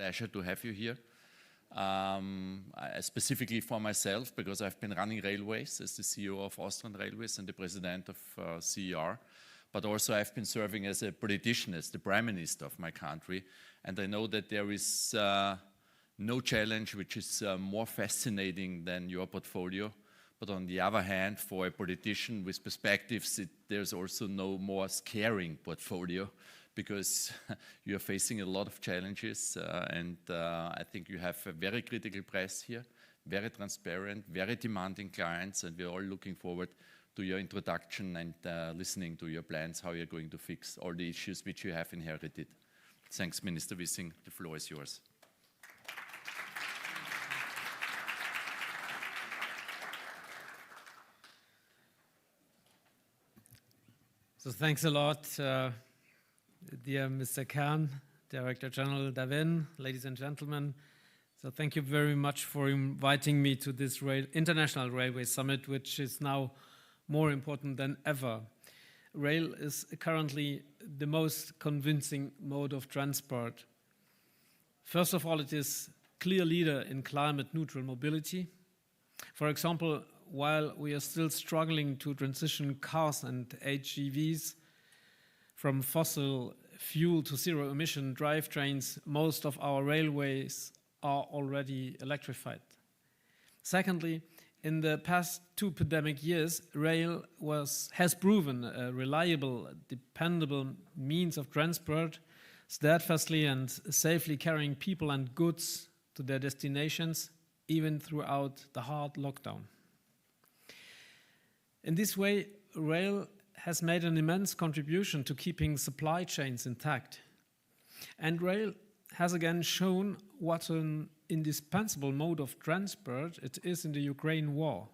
pleasure to have you here. Specifically for myself, because I've been running railways as the CEO of Austrian Railways and the president of CER, but also I've been serving as a politician, as the Prime Minister of my country, and I know that there is no challenge which is more fascinating than your portfolio. But on the other hand, for a politician with perspectives, there's also no more scaring portfolio, because you're facing a lot of challenges, and I think you have a very critical press here, very transparent, very demanding clients, and we're all looking forward to your introduction and listening to your plans, how you're going to fix all the issues which you have inherited. Thanks, Minister Wissing. The floor is yours. So thanks a lot, dear Mr. Kern, Director General Davin, ladies and gentlemen. So thank you very much for inviting me to this International Railway Summit, which is now more important than ever. Rail is currently the most convincing mode of transport. First of all, it is clear leader in climate neutral mobility. For example, while we are still struggling to transition cars and HGVs from fossil fuel to zero-emission drivetrains, most of our railways are already electrified. Secondly, in the past 2 pandemic years, rail has proven a reliable, dependable means of transport, steadfastly and safely carrying people and goods to their destinations, even throughout the hard lockdown. In this way, rail has made an immense contribution to keeping supply chains intact. And rail has again shown what an indispensable mode of transport it is in the Ukraine war.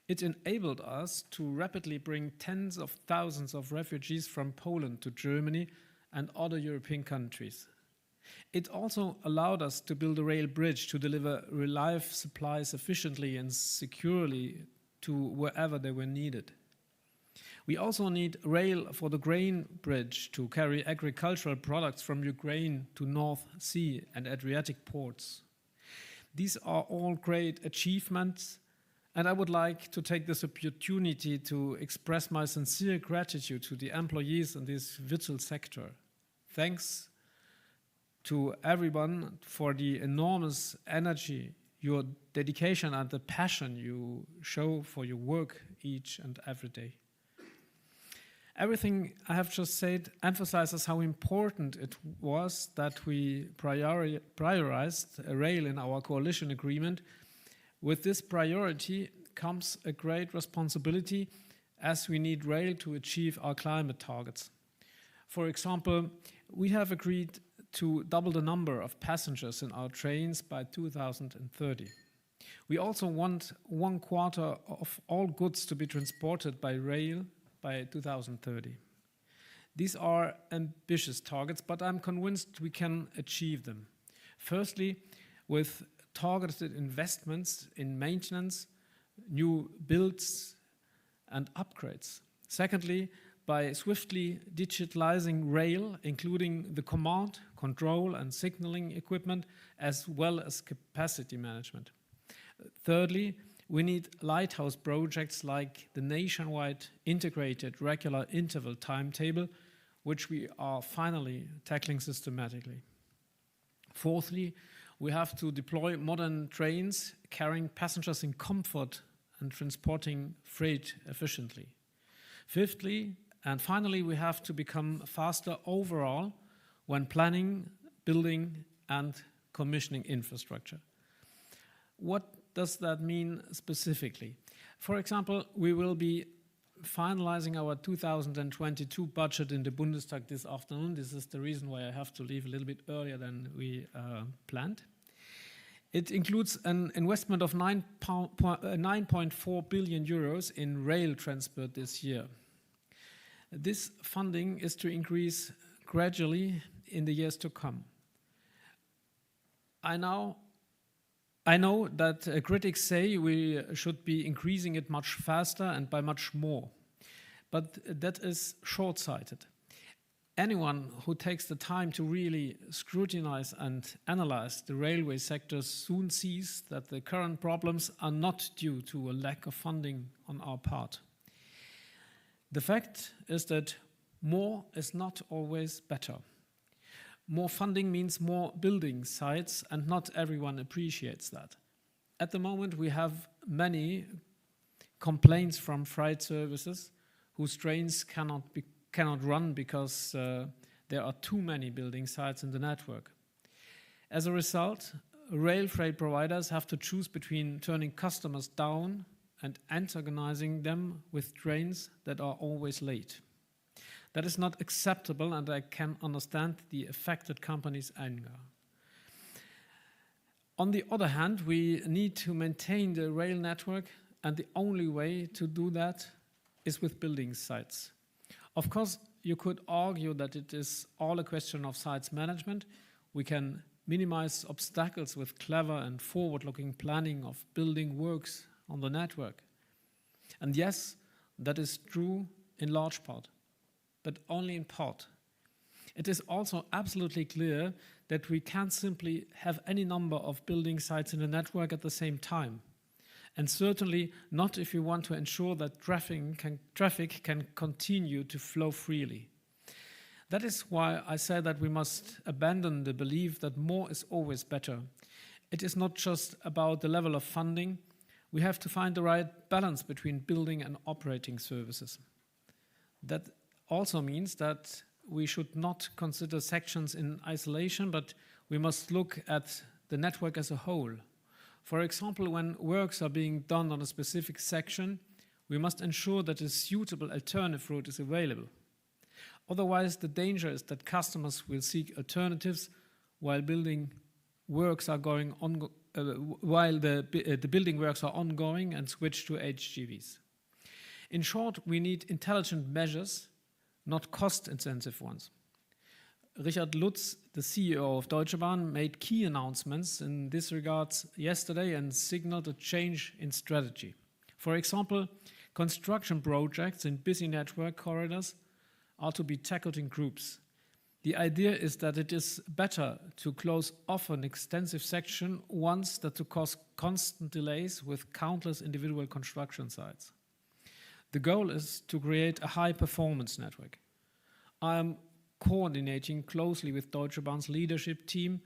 It enabled us to rapidly bring tens of thousands of refugees from Poland to Germany and other European countries. It also allowed us to build a rail bridge to deliver reliable supplies efficiently and securely to wherever they were needed. We also need rail for the grain bridge to carry agricultural products from Ukraine to North Sea and Adriatic ports. These are all great achievements, and I would like to take this opportunity to express my sincere gratitude to the employees in this vital sector. Thanks to everyone for the enormous energy, your dedication and the passion you show for your work each and every day. Everything I have just said emphasizes how important it was that we prioritized rail in our coalition agreement. With this priority comes a great responsibility, as we need rail to achieve our climate targets. For example, we have agreed to double the number of passengers in our trains by 2030. We also want 1/4 of all goods to be transported by rail by 2030. These are ambitious targets, but I'm convinced we can achieve them. Firstly, with targeted investments in maintenance, new builds and upgrades. Secondly, by swiftly digitalizing rail, including the command, control and signaling equipment, as well as capacity management. Thirdly, we need lighthouse projects like the nationwide integrated regular interval timetable, which we are finally tackling systematically. Fourthly, we have to deploy modern trains carrying passengers in comfort and transporting freight efficiently. Fifthly, and finally, we have to become faster overall when planning, building and commissioning infrastructure. What does that mean specifically? For example, we will be finalizing our 2022 budget in the Bundestag this afternoon. This is the reason why I have to leave a little bit earlier than we planned. It includes an investment of 9.4 billion euros in rail transport this year. This funding is to increase gradually in the years to come. I know that critics say we should be increasing it much faster and by much more, but that is short-sighted. Anyone who takes the time to really scrutinize and analyze the railway sector soon sees that the current problems are not due to a lack of funding on our part. The fact is that more is not always better. More funding means more building sites, and not everyone appreciates that. At the moment, we have many complaints from freight services whose trains cannot run because there are too many building sites in the network. As a result, rail freight providers have to choose between turning customers down and antagonizing them with trains that are always late. That is not acceptable, and I can understand the affected companies' anger. On the other hand, we need to maintain the rail network, and the only way to do that is with building sites. Of course, you could argue that it is all a question of sites management. We can minimize obstacles with clever and forward-looking planning of building works on the network. And yes, that is true in large part, but only in part. It is also absolutely clear that we can't simply have any number of building sites in the network at the same time. And certainly not if we want to ensure that traffic can continue to flow freely. That is why I say that we must abandon the belief that more is always better. It is not just about the level of funding. We have to find the right balance between building and operating services. That also means that we should not consider sections in isolation, but we must look at the network as a whole. For example, when works are being done on a specific section, we must ensure that a suitable alternative route is available. Otherwise, the danger is that customers will seek alternatives while building works are going on, while the building works are ongoing, and switch to HGVs. In short, we need intelligent measures, not cost-intensive ones. Richard Lutz, the CEO of Deutsche Bahn, made key announcements in this regard yesterday and signaled a change in strategy. For example, construction projects in busy network corridors are to be tackled in groups. The idea is that it is better to close off an extensive section once than to cause constant delays with countless individual construction sites. The goal is to create a high-performance network. I am coordinating closely with Deutsche Bahn's leadership team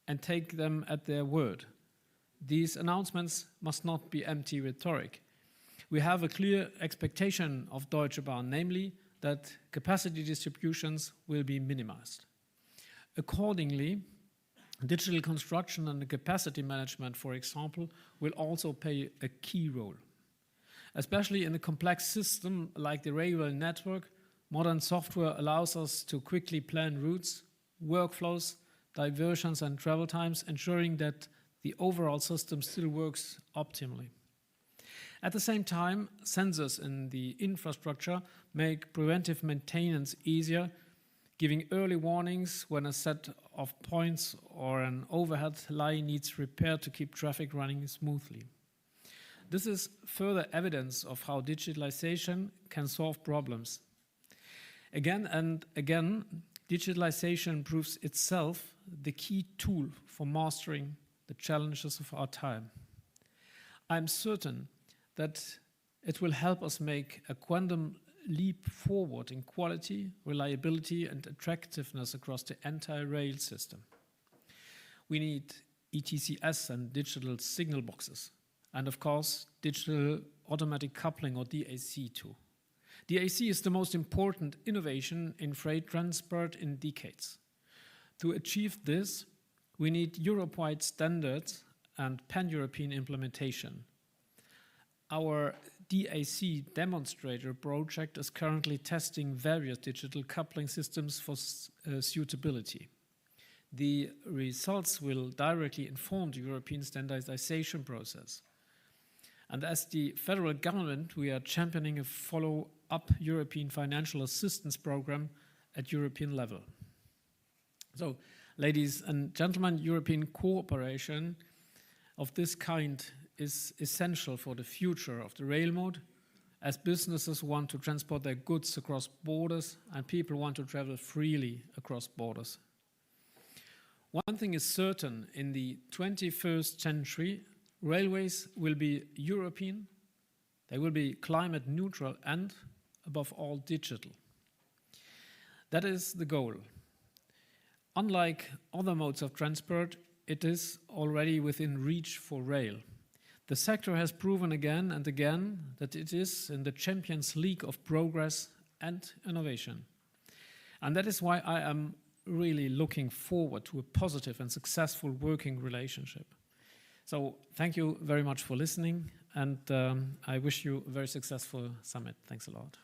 and take them at their word. These announcements must not be empty rhetoric. We have a clear expectation of Deutsche Bahn, namely that capacity distributions will be minimized. Accordingly, digital construction and capacity management, for example, will also play a key role. Especially in a complex system like the railway network, modern software allows us to quickly plan routes, workflows, diversions, and travel times, ensuring that the overall system still works optimally. At the same time, sensors in the infrastructure make preventive maintenance easier, giving early warnings when a set of points or an overhead line needs repair to keep traffic running smoothly. This is further evidence of how digitalization can solve problems. Again and again, digitalization proves itself the key tool for mastering the challenges of our time. I'm certain that it will help us make a quantum leap forward in quality, reliability, and attractiveness across the entire rail system. We need ETCS and digital signal boxes, and of course, digital automatic coupling, or DAC too. DAC is the most important innovation in freight transport in decades. To achieve this, we need Europe-wide standards and pan-European implementation. Our DAC demonstrator project is currently testing various digital coupling systems for suitability. The results will directly inform the European standardization process. And as the federal government, we are championing a follow-up European financial assistance program at European level. So, ladies and gentlemen, European cooperation of this kind is essential for the future of the rail mode as businesses want to transport their goods across borders and people want to travel freely across borders. One thing is certain, in the 21st century, railways will be European, they will be climate neutral and, above all, digital. That is the goal. Unlike other modes of transport, it is already within reach for rail. The sector has proven again and again that it is in the Champions League of progress and innovation. And that is why I am really looking forward to a positive and successful working relationship. So thank you very much for listening, and I wish you a very successful summit. Thanks a lot.